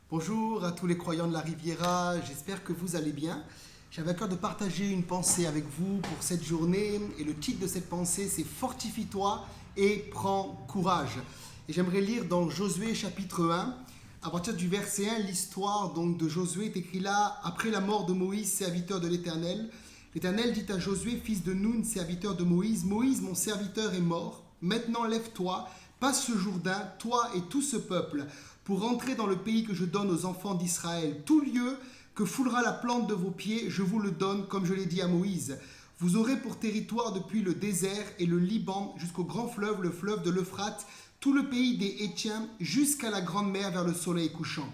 Bonjour à tous les croyants de la Riviera, j'espère que vous allez bien. J'avais à cœur de partager une pensée avec vous pour cette journée et le titre de cette pensée c'est Fortifie-toi et prends courage. Et j'aimerais lire dans Josué chapitre 1, à partir du verset 1, l'histoire donc de Josué est écrite là, après la mort de Moïse, serviteur de l'Éternel. L'Éternel dit à Josué, fils de Nun, serviteur de Moïse, Moïse mon serviteur est mort, maintenant lève-toi, passe ce Jourdain, toi et tout ce peuple, pour entrer dans le pays que je donne aux enfants d'Israël. Tout lieu que foulera la plante de vos pieds, je vous le donne, comme je l'ai dit à Moïse. Vous aurez pour territoire depuis le désert et le Liban jusqu'au grand fleuve, le fleuve de l'Euphrate, tout le pays des Hétiens, jusqu'à la grande mer vers le soleil couchant.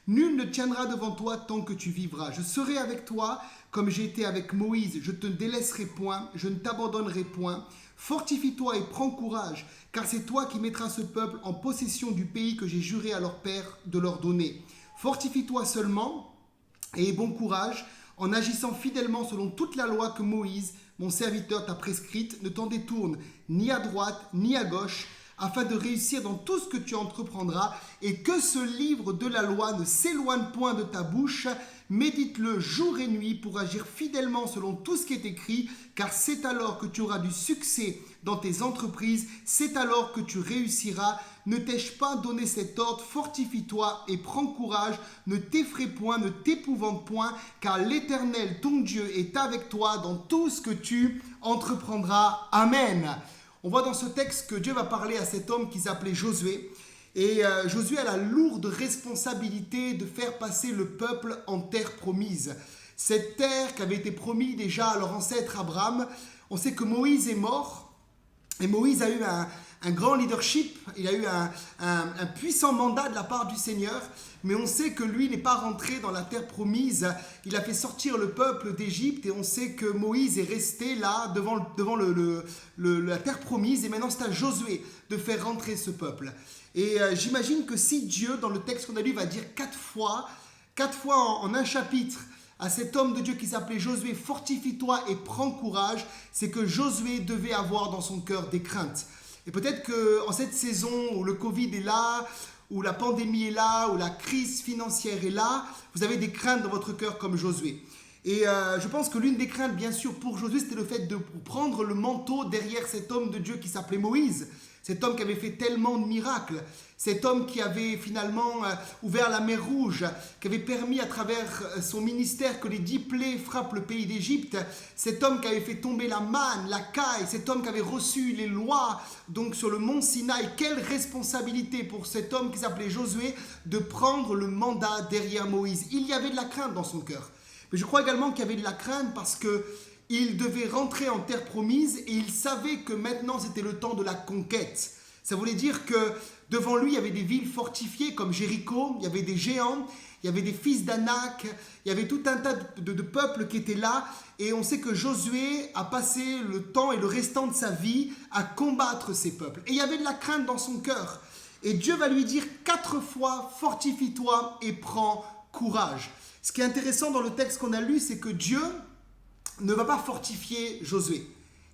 Nul ne tiendra devant toi tant que tu vivras. Je serai avec toi comme j'ai été avec Moïse. Je ne te délaisserai point, je ne t'abandonnerai point. Fortifie-toi et prends courage, car c'est toi qui mettras ce peuple en possession du pays que j'ai juré à leur père de leur donner. Fortifie-toi seulement et aie bon courage en agissant fidèlement selon toute la loi que Moïse, mon serviteur, t'a prescrite. Ne t'en détourne ni à droite ni à gauche, afin de réussir dans tout ce que tu entreprendras, et que ce livre de la loi ne s'éloigne point de ta bouche. Médite-le jour et nuit pour agir fidèlement selon tout ce qui est écrit, car c'est alors que tu auras du succès dans tes entreprises, c'est alors que tu réussiras. Ne t'ai-je pas donné cet ordre? Fortifie-toi et prends courage, ne t'effraie point, ne t'épouvante point, car l'Éternel, ton Dieu, est avec toi dans tout ce que tu entreprendras. Amen. On voit dans ce texte que Dieu va parler à cet homme qui s'appelait Josué. Et Josué a la lourde responsabilité de faire passer le peuple en terre promise. Cette terre qui avait été promise déjà à leur ancêtre Abraham. On sait que Moïse est mort. Et Moïse a eu un grand leadership, il a eu un puissant mandat de la part du Seigneur, mais on sait que lui n'est pas rentré dans la terre promise. Il a fait sortir le peuple d'Égypte et on sait que Moïse est resté là devant la terre promise, et maintenant c'est à Josué de faire rentrer ce peuple. Et j'imagine que si Dieu, dans le texte qu'on a lu, va dire quatre fois en un chapitre, à cet homme de Dieu qui s'appelait Josué, fortifie-toi et prends courage, c'est que Josué devait avoir dans son cœur des craintes. Et peut-être qu'en cette saison où le Covid est là, où la pandémie est là, où la crise financière est là, vous avez des craintes dans votre cœur comme Josué. Et je pense que l'une des craintes, bien sûr, pour Josué, c'était le fait de prendre le manteau derrière cet homme de Dieu qui s'appelait Moïse. Cet homme qui avait fait tellement de miracles, cet homme qui avait finalement ouvert la mer Rouge, qui avait permis à travers son ministère que les 10 plaies frappent le pays d'Égypte, cet homme qui avait fait tomber la manne, la caille, cet homme qui avait reçu les lois donc sur le mont Sinaï. Quelle responsabilité pour cet homme qui s'appelait Josué de prendre le mandat derrière Moïse. Il y avait de la crainte dans son cœur. Mais je crois également qu'il y avait de la crainte parce que il devait rentrer en terre promise et il savait que maintenant c'était le temps de la conquête. Ça voulait dire que devant lui il y avait des villes fortifiées comme Jéricho, il y avait des géants, il y avait des fils d'Anak, il y avait tout un tas de peuples qui étaient là, et on sait que Josué a passé le temps et le restant de sa vie à combattre ces peuples. Et il y avait de la crainte dans son cœur. Et Dieu va lui dire 4 fois, fortifie-toi et prends courage. Ce qui est intéressant dans le texte qu'on a lu, c'est que Dieu ne va pas fortifier Josué.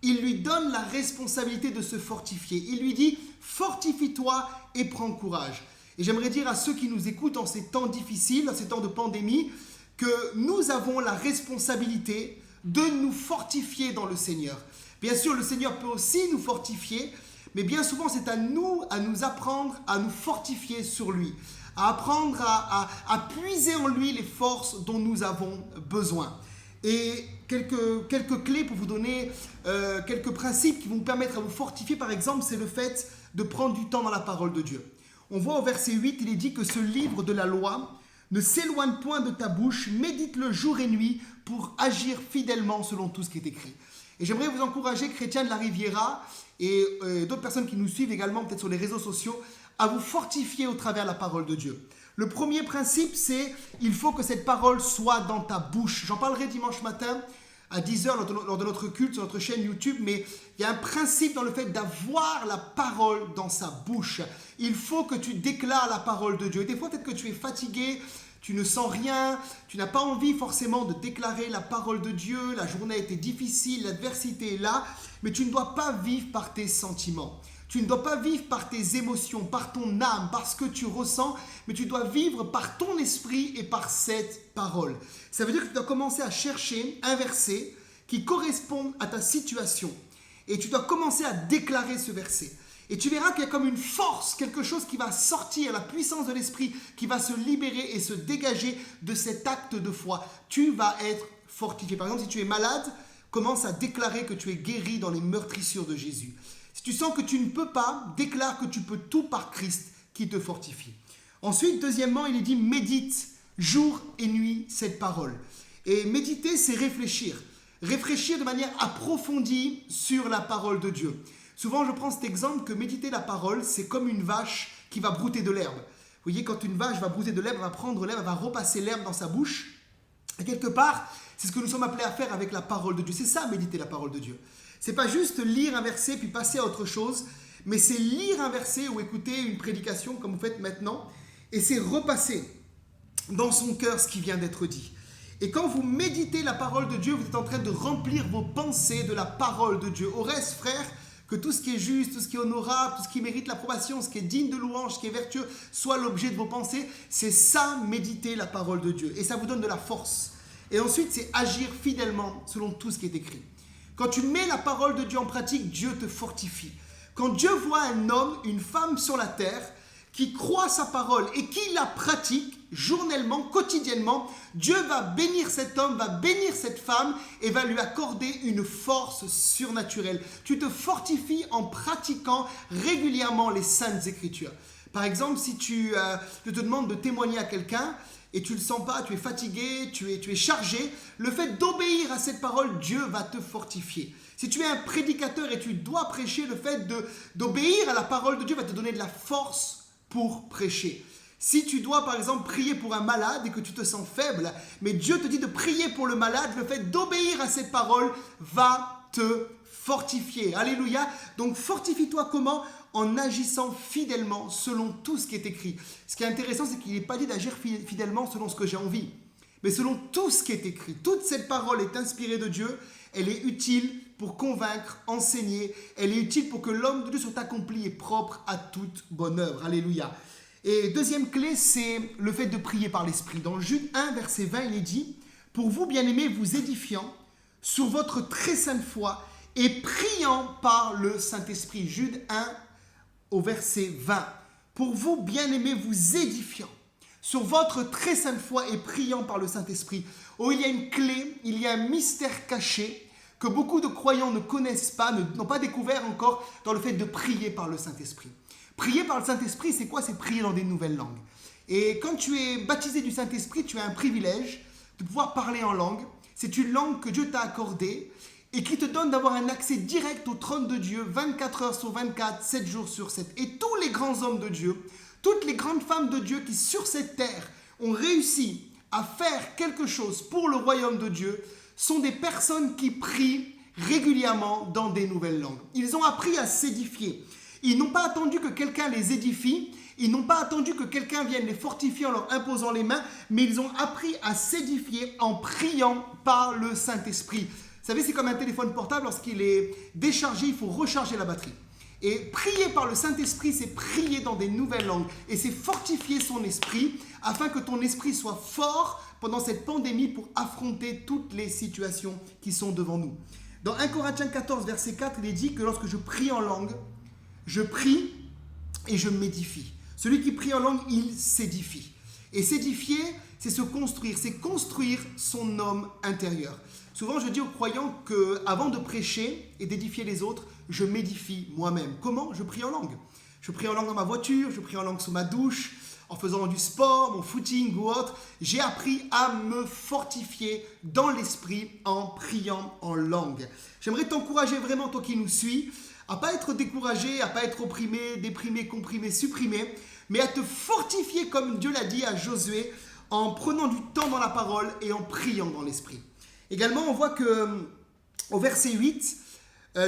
Il lui donne la responsabilité de se fortifier. Il lui dit, fortifie-toi et prends courage. Et j'aimerais dire à ceux qui nous écoutent en ces temps difficiles, en ces temps de pandémie, que nous avons la responsabilité de nous fortifier dans le Seigneur. Bien sûr, le Seigneur peut aussi nous fortifier, mais bien souvent c'est à nous apprendre à nous fortifier sur lui, à apprendre à puiser en lui les forces dont nous avons besoin. Et quelques clés pour vous donner quelques principes qui vont vous permettre à vous fortifier, par exemple, c'est le fait de prendre du temps dans la parole de Dieu. On voit au verset 8, il est dit que ce livre de la loi ne s'éloigne point de ta bouche, médite-le jour et nuit pour agir fidèlement selon tout ce qui est écrit. Et j'aimerais vous encourager, chrétiens de la Riviera, et d'autres personnes qui nous suivent également, peut-être sur les réseaux sociaux, à vous fortifier au travers de la parole de Dieu. Le premier principe, c'est il faut que cette parole soit dans ta bouche. J'en parlerai dimanche matin à 10h lors de notre culte sur notre chaîne YouTube, mais il y a un principe dans le fait d'avoir la parole dans sa bouche. Il faut que tu déclares la parole de Dieu. Et des fois, peut-être que tu es fatigué, tu ne sens rien, tu n'as pas envie forcément de déclarer la parole de Dieu, la journée a été difficile, l'adversité est là, mais tu ne dois pas vivre par tes sentiments. Tu ne dois pas vivre par tes émotions, par ton âme, par ce que tu ressens, mais tu dois vivre par ton esprit et par cette parole. Ça veut dire que tu dois commencer à chercher un verset qui correspond à ta situation. Et tu dois commencer à déclarer ce verset. Et tu verras qu'il y a comme une force, quelque chose qui va sortir, la puissance de l'esprit, qui va se libérer et se dégager de cet acte de foi. Tu vas être fortifié. Par exemple, si tu es malade, commence à déclarer que tu es guéri dans les meurtrissures de Jésus. Si tu sens que tu ne peux pas, déclare que tu peux tout par Christ qui te fortifie. Ensuite, deuxièmement, il est dit médite jour et nuit cette parole. Et méditer, c'est réfléchir. Réfléchir de manière approfondie sur la parole de Dieu. Souvent, je prends cet exemple que méditer la parole, c'est comme une vache qui va brouter de l'herbe. Vous voyez, quand une vache va brouter de l'herbe, elle va prendre l'herbe, elle va repasser l'herbe dans sa bouche. Et quelque part, c'est ce que nous sommes appelés à faire avec la parole de Dieu. C'est ça, méditer la parole de Dieu. C'est pas juste lire un verset puis passer à autre chose, mais c'est lire un verset ou écouter une prédication comme vous faites maintenant, et c'est repasser dans son cœur ce qui vient d'être dit. Et quand vous méditez la parole de Dieu, vous êtes en train de remplir vos pensées de la parole de Dieu. Au reste, frère, que tout ce qui est juste, tout ce qui est honorable, tout ce qui mérite l'approbation, ce qui est digne de louange, ce qui est vertueux, soit l'objet de vos pensées. C'est ça, méditer la parole de Dieu. Et ça vous donne de la force. Et ensuite, c'est agir fidèlement selon tout ce qui est écrit. Quand tu mets la parole de Dieu en pratique, Dieu te fortifie. Quand Dieu voit un homme, une femme sur la terre, qui croit sa parole et qui la pratique journellement, quotidiennement, Dieu va bénir cet homme, va bénir cette femme et va lui accorder une force surnaturelle. Tu te fortifies en pratiquant régulièrement les saintes écritures. Par exemple, si je te demande de témoigner à quelqu'un et tu ne le sens pas, tu es fatigué, tu es chargé, le fait d'obéir à cette parole, Dieu va te fortifier. Si tu es un prédicateur et tu dois prêcher, le fait d'obéir à la parole de Dieu va te donner de la force pour prêcher. Si tu dois par exemple prier pour un malade et que tu te sens faible, mais Dieu te dit de prier pour le malade, le fait d'obéir à cette parole va te fortifier. Alléluia. Donc fortifie-toi comment? En agissant fidèlement selon tout ce qui est écrit. Ce qui est intéressant, c'est qu'il n'est pas dit d'agir fidèlement selon ce que j'ai envie, mais selon tout ce qui est écrit. Toute cette parole est inspirée de Dieu, elle est utile pour convaincre, enseigner, elle est utile pour que l'homme de Dieu soit accompli et propre à toute bonne œuvre. Alléluia. Et deuxième clé, c'est le fait de prier par l'Esprit. Dans Jude 1, verset 20, il est dit « Pour vous, bien-aimés, vous édifiant sur votre très sainte foi et priant par le Saint-Esprit. » Jude 1, au verset 20. « Pour vous, bien-aimés, vous édifiant sur votre très sainte foi et priant par le Saint-Esprit. » Oh, il y a une clé, il y a un mystère caché que beaucoup de croyants ne connaissent pas, n'ont pas découvert encore dans le fait de prier par le Saint-Esprit. Prier par le Saint-Esprit, c'est quoi? C'est prier dans des nouvelles langues. Et quand tu es baptisé du Saint-Esprit, tu as un privilège de pouvoir parler en langue. C'est une langue que Dieu t'a accordée et qui te donne d'avoir un accès direct au trône de Dieu, 24 heures sur 24, 7 jours sur 7. Et tous les grands hommes de Dieu, toutes les grandes femmes de Dieu qui sur cette terre ont réussi à faire quelque chose pour le royaume de Dieu, sont des personnes qui prient régulièrement dans des nouvelles langues. Ils ont appris à s'édifier. Ils n'ont pas attendu que quelqu'un les édifie, ils n'ont pas attendu que quelqu'un vienne les fortifier en leur imposant les mains, mais ils ont appris à s'édifier en priant par le Saint-Esprit. Vous savez, c'est comme un téléphone portable, lorsqu'il est déchargé, il faut recharger la batterie. Et prier par le Saint-Esprit, c'est prier dans des nouvelles langues. Et c'est fortifier son esprit afin que ton esprit soit fort pendant cette pandémie pour affronter toutes les situations qui sont devant nous. Dans 1 Corinthiens 14, verset 4, il est dit que lorsque je prie en langue, je prie et je m'édifie. Celui qui prie en langue, il s'édifie. Et s'édifier, c'est se construire, c'est construire son homme intérieur. Souvent, je dis aux croyants qu'avant de prêcher et d'édifier les autres, je m'édifie moi-même. Comment? Je prie en langue. Je prie en langue dans ma voiture, je prie en langue sous ma douche, en faisant du sport, mon footing ou autre. J'ai appris à me fortifier dans l'esprit en priant en langue. J'aimerais t'encourager vraiment, toi qui nous suis, à ne pas être découragé, à ne pas être opprimé, déprimé, comprimé, supprimé, mais à te fortifier comme Dieu l'a dit à Josué, en prenant du temps dans la parole et en priant dans l'esprit. Également, on voit qu'au verset 8,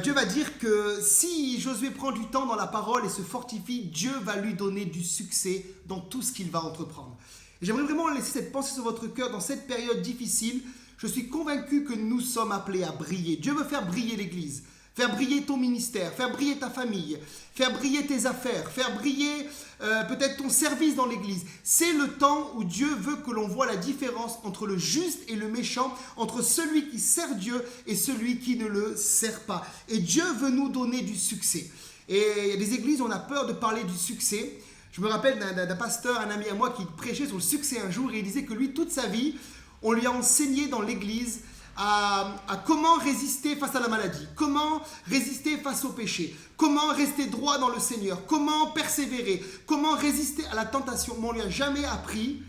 Dieu va dire que si Josué prend du temps dans la parole et se fortifie, Dieu va lui donner du succès dans tout ce qu'il va entreprendre. Et j'aimerais vraiment laisser cette pensée sur votre cœur dans cette période difficile. Je suis convaincu que nous sommes appelés à briller. Dieu veut faire briller l'Église, faire briller ton ministère, faire briller ta famille, faire briller tes affaires, faire briller peut-être ton service dans l'église. C'est le temps où Dieu veut que l'on voit la différence entre le juste et le méchant, entre celui qui sert Dieu et celui qui ne le sert pas. Et Dieu veut nous donner du succès. Et il y a des églises où on a peur de parler du succès. Je me rappelle d'un pasteur, un ami à moi, qui prêchait sur le succès un jour et il disait que lui, toute sa vie, on lui a enseigné dans l'église à comment résister face à la maladie, comment résister face au péché, comment rester droit dans le Seigneur, comment persévérer, comment résister à la tentation. Mais on ne lui a jamais appris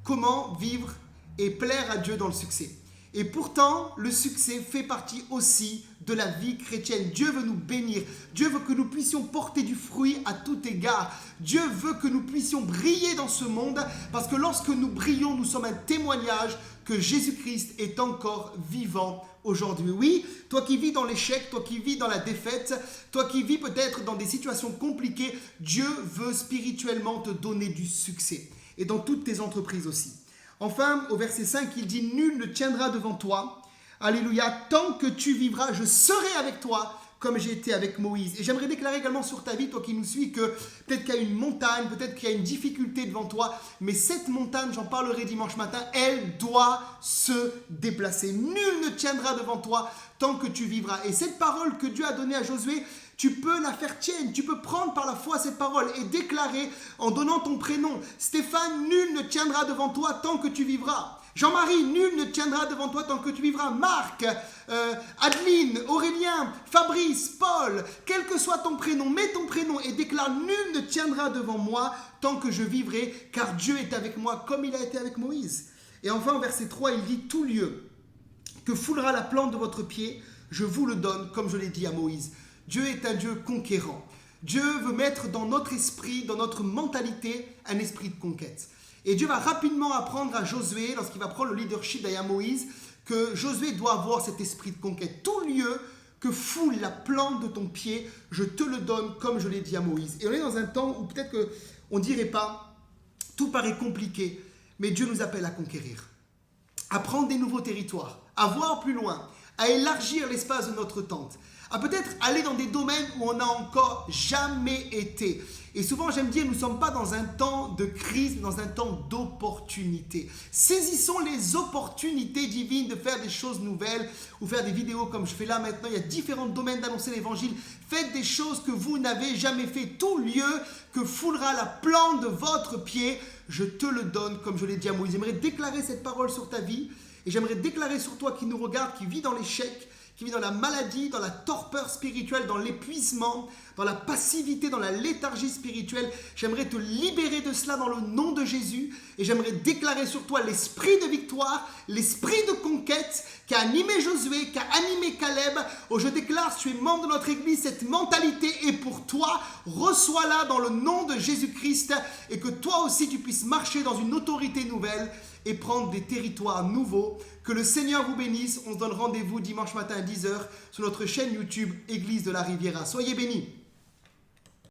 comment vivre et plaire à Dieu dans le succès. Et pourtant, le succès fait partie aussi de la vie chrétienne. Dieu veut nous bénir. Dieu veut que nous puissions porter du fruit à tout égard. Dieu veut que nous puissions briller dans ce monde parce que lorsque nous brillons, nous sommes un témoignage que Jésus-Christ est encore vivant aujourd'hui. Oui, toi qui vis dans l'échec, toi qui vis dans la défaite, toi qui vis peut-être dans des situations compliquées, Dieu veut spirituellement te donner du succès. Et dans toutes tes entreprises aussi. Enfin, au verset 5, il dit « Nul ne tiendra devant toi. Alléluia. Tant que tu vivras, je serai avec toi comme j'ai été avec Moïse. » Et j'aimerais déclarer également sur ta vie, toi qui nous suis, que peut-être qu'il y a une montagne, peut-être qu'il y a une difficulté devant toi, mais cette montagne, j'en parlerai dimanche matin, elle doit se déplacer. Nul ne tiendra devant toi tant que tu vivras. Et cette parole que Dieu a donnée à Josué, tu peux la faire tienne, tu peux prendre par la foi cette parole et déclarer en donnant ton prénom. Stéphane, nul ne tiendra devant toi tant que tu vivras. Jean-Marie, nul ne tiendra devant toi tant que tu vivras. Marc, Adeline, Aurélien, Fabrice, Paul, quel que soit ton prénom, mets ton prénom et déclare « Nul ne tiendra devant moi tant que je vivrai, car Dieu est avec moi comme il a été avec Moïse. » Et enfin, au verset 3, il dit « Tout lieu que foulera la plante de votre pied, je vous le donne comme je l'ai dit à Moïse. » Dieu est un Dieu conquérant. Dieu veut mettre dans notre esprit, dans notre mentalité, un esprit de conquête. Et Dieu va rapidement apprendre à Josué, lorsqu'il va prendre le leadership derrière Moïse, que Josué doit avoir cet esprit de conquête. Tout lieu que foule la plante de ton pied, je te le donne comme je l'ai dit à Moïse. Et on est dans un temps où peut-être qu'on ne dirait pas, tout paraît compliqué, mais Dieu nous appelle à conquérir, à prendre des nouveaux territoires, à voir plus loin, à élargir l'espace de notre tente, à peut-être aller dans des domaines où on n'a encore jamais été. Et souvent, j'aime dire, nous ne sommes pas dans un temps de crise, mais dans un temps d'opportunité. Saisissons les opportunités divines de faire des choses nouvelles ou faire des vidéos comme je fais là maintenant. Il y a différents domaines d'annoncer l'évangile. Faites des choses que vous n'avez jamais fait. Tout lieu que foulera la plante de votre pied, je te le donne comme je l'ai dit à Moïse. J'aimerais déclarer cette parole sur ta vie et j'aimerais déclarer sur toi qui nous regarde, qui vit dans l'échec, qui vit dans la maladie, dans la torpeur spirituelle, dans l'épuisement, dans la passivité, dans la léthargie spirituelle. J'aimerais te libérer de cela dans le nom de Jésus et j'aimerais déclarer sur toi l'esprit de victoire, l'esprit de conquête qui a animé Josué, qui a animé Caleb. Oh, je déclare, si tu es membre de notre église, cette mentalité est pour toi. Reçois-la dans le nom de Jésus-Christ et que toi aussi tu puisses marcher dans une autorité nouvelle et prendre des territoires nouveaux. Que le Seigneur vous bénisse. On se donne rendez-vous dimanche matin à 10h sur notre chaîne YouTube Église de la Riviera. Soyez bénis.